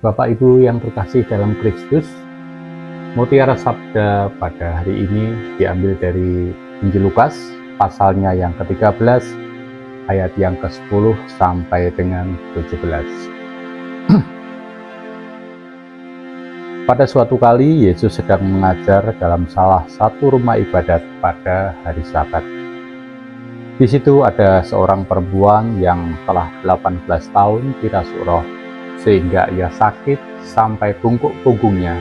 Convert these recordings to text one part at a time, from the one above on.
Bapak Ibu yang terkasih dalam Kristus, mutiara sabda pada hari ini diambil dari Injil Lukas, pasalnya yang ke-13, ayat yang ke-10 sampai dengan 17. Pada suatu kali, Yesus sedang mengajar dalam salah satu rumah ibadat pada hari Sabat. Di situ ada seorang perempuan yang telah 18 tahun dirasuk roh, sehingga ia sakit sampai bungkuk punggungnya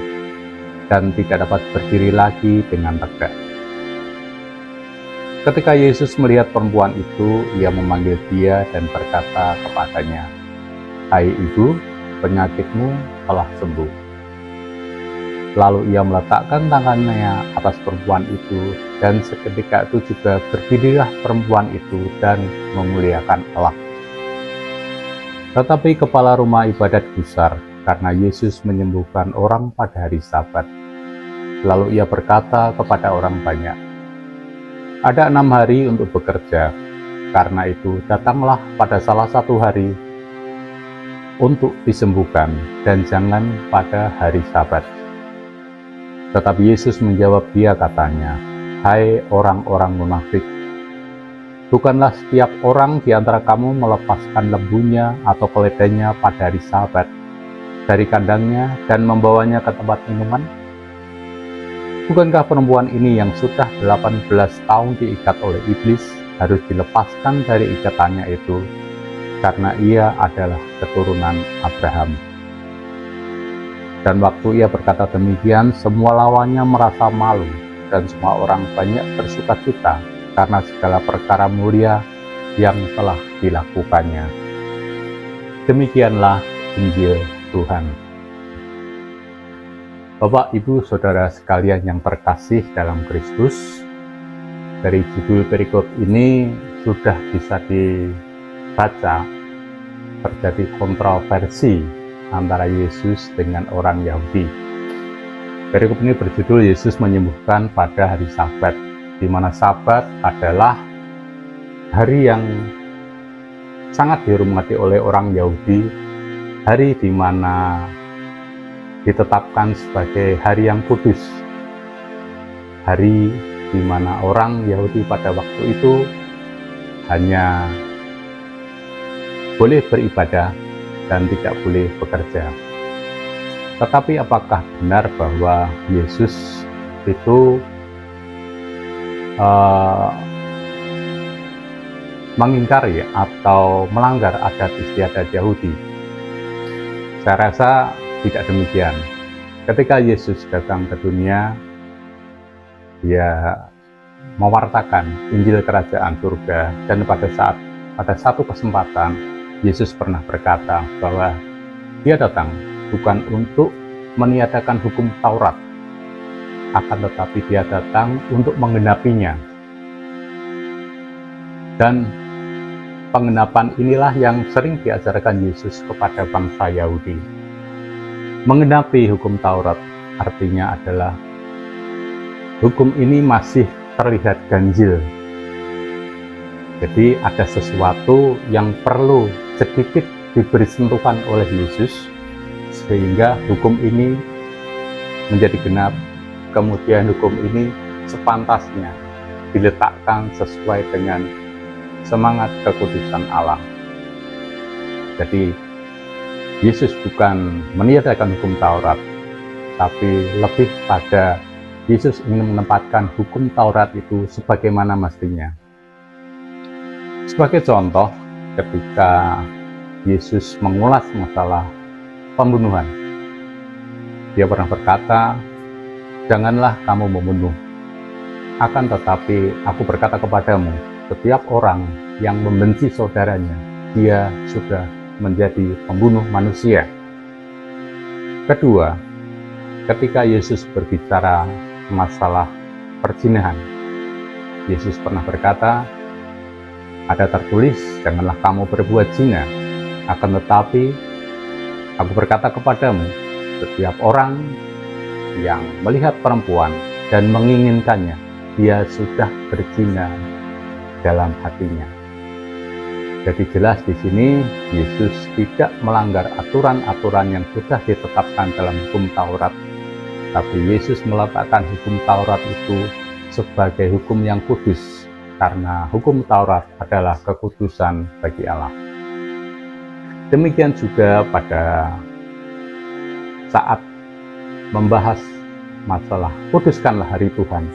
dan tidak dapat berdiri lagi dengan tegak. Ketika Yesus melihat perempuan itu, ia memanggil dia dan berkata kepadanya, "Hai ibu, penyakitmu telah sembuh." Lalu ia meletakkan tangannya atas perempuan itu, dan seketika itu juga berdirilah perempuan itu dan memuliakan Allah. Tetapi kepala rumah ibadat gusar karena Yesus menyembuhkan orang pada hari Sabat. Lalu ia berkata kepada orang banyak, "Ada 6 hari untuk bekerja, karena itu datanglah pada salah satu hari untuk disembuhkan, dan jangan pada hari Sabat." Tetapi Yesus menjawab dia katanya, "Hai orang-orang munafik, bukanlah setiap orang di antara kamu melepaskan lembunya atau keledainya pada hari Sabat dari kandangnya dan membawanya ke tempat minuman? Bukankah perempuan ini yang sudah 18 tahun diikat oleh iblis harus dilepaskan dari ikatannya itu, karena ia adalah keturunan Abraham?" Dan waktu ia berkata demikian, semua lawannya merasa malu, dan semua orang banyak bersukacita karena segala perkara mulia yang telah dilakukannya. Demikianlah Injil Tuhan. Bapak, Ibu, Saudara sekalian yang terkasih dalam Kristus, dari judul perikop ini sudah bisa dibaca terjadi kontroversi antara Yesus dengan orang Yahudi. Perikop ini berjudul Yesus menyembuhkan pada hari Sabat, di mana Sabat adalah hari yang sangat dihormati oleh orang Yahudi, hari di mana ditetapkan sebagai hari yang kudus, hari di mana orang Yahudi pada waktu itu hanya boleh beribadah dan tidak boleh bekerja. Tetapi apakah benar bahwa Yesus itu mengingkari atau melanggar adat istiadat Yahudi? Saya rasa tidak demikian. Ketika Yesus datang ke dunia, dia mewartakan Injil Kerajaan Surga, dan pada satu kesempatan Yesus pernah berkata bahwa dia datang bukan untuk meniadakan hukum Taurat, akan tetapi dia datang untuk menggenapinya. Dan penggenapan inilah yang sering diajarkan Yesus kepada bangsa Yahudi. Menggenapi hukum Taurat artinya adalah hukum ini masih terlihat ganjil. Jadi ada sesuatu yang perlu sedikit diberi sentuhan oleh Yesus, sehingga hukum ini menjadi genap. Kemudian hukum ini sepantasnya diletakkan sesuai dengan semangat kekudusan Allah. Jadi Yesus bukan meniadakan hukum Taurat, tapi lebih pada Yesus ingin menempatkan hukum Taurat itu sebagaimana mestinya. Sebagai contoh, ketika Yesus mengulas masalah pembunuhan, dia pernah berkata, "Janganlah kamu membunuh. Akan tetapi aku berkata kepadamu, setiap orang yang membenci saudaranya, dia sudah menjadi pembunuh manusia." Kedua, ketika Yesus berbicara masalah perzinahan, Yesus pernah berkata, "Ada tertulis, janganlah kamu berbuat zina. Akan tetapi, aku berkata kepadamu, setiap orang yang melihat perempuan dan menginginkannya, dia sudah berzina dalam hatinya." Jadi jelas di sini Yesus tidak melanggar aturan-aturan yang sudah ditetapkan dalam hukum Taurat, tapi Yesus meletakkan hukum Taurat itu sebagai hukum yang kudus, karena hukum Taurat adalah kekudusan bagi Allah. Demikian juga pada saat membahas masalah kuduskanlah hari Tuhan,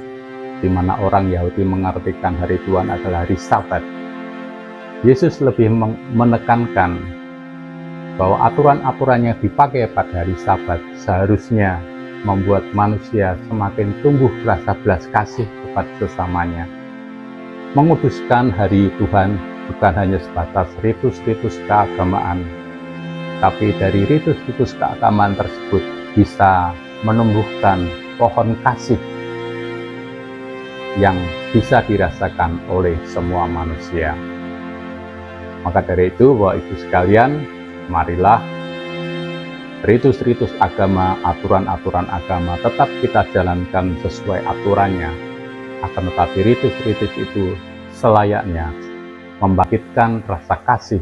di mana orang Yahudi mengartikan hari Tuhan adalah hari Sabat. Yesus lebih menekankan bahwa aturan-aturan yang dipakai pada hari Sabat seharusnya membuat manusia semakin tumbuh rasa belas kasih kepada sesamanya. Menguduskan hari Tuhan bukan hanya sebatas ritus-ritus keagamaan, tapi dari ritus-ritus keagamaan tersebut bisa menumbuhkan pohon kasih yang bisa dirasakan oleh semua manusia. Maka dari itu, Bapak Ibu sekalian, marilah ritus-ritus agama, aturan-aturan agama tetap kita jalankan sesuai aturannya. Akan tetapi ritus-ritus itu selayaknya membangkitkan rasa kasih,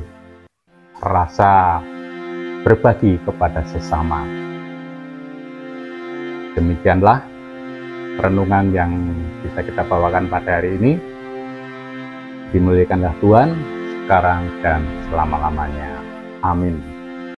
rasa berbagi kepada sesama. Demikianlah renungan yang bisa kita bawakan pada hari ini. Dimuliakanlah Tuhan sekarang dan selama-lamanya. Amin.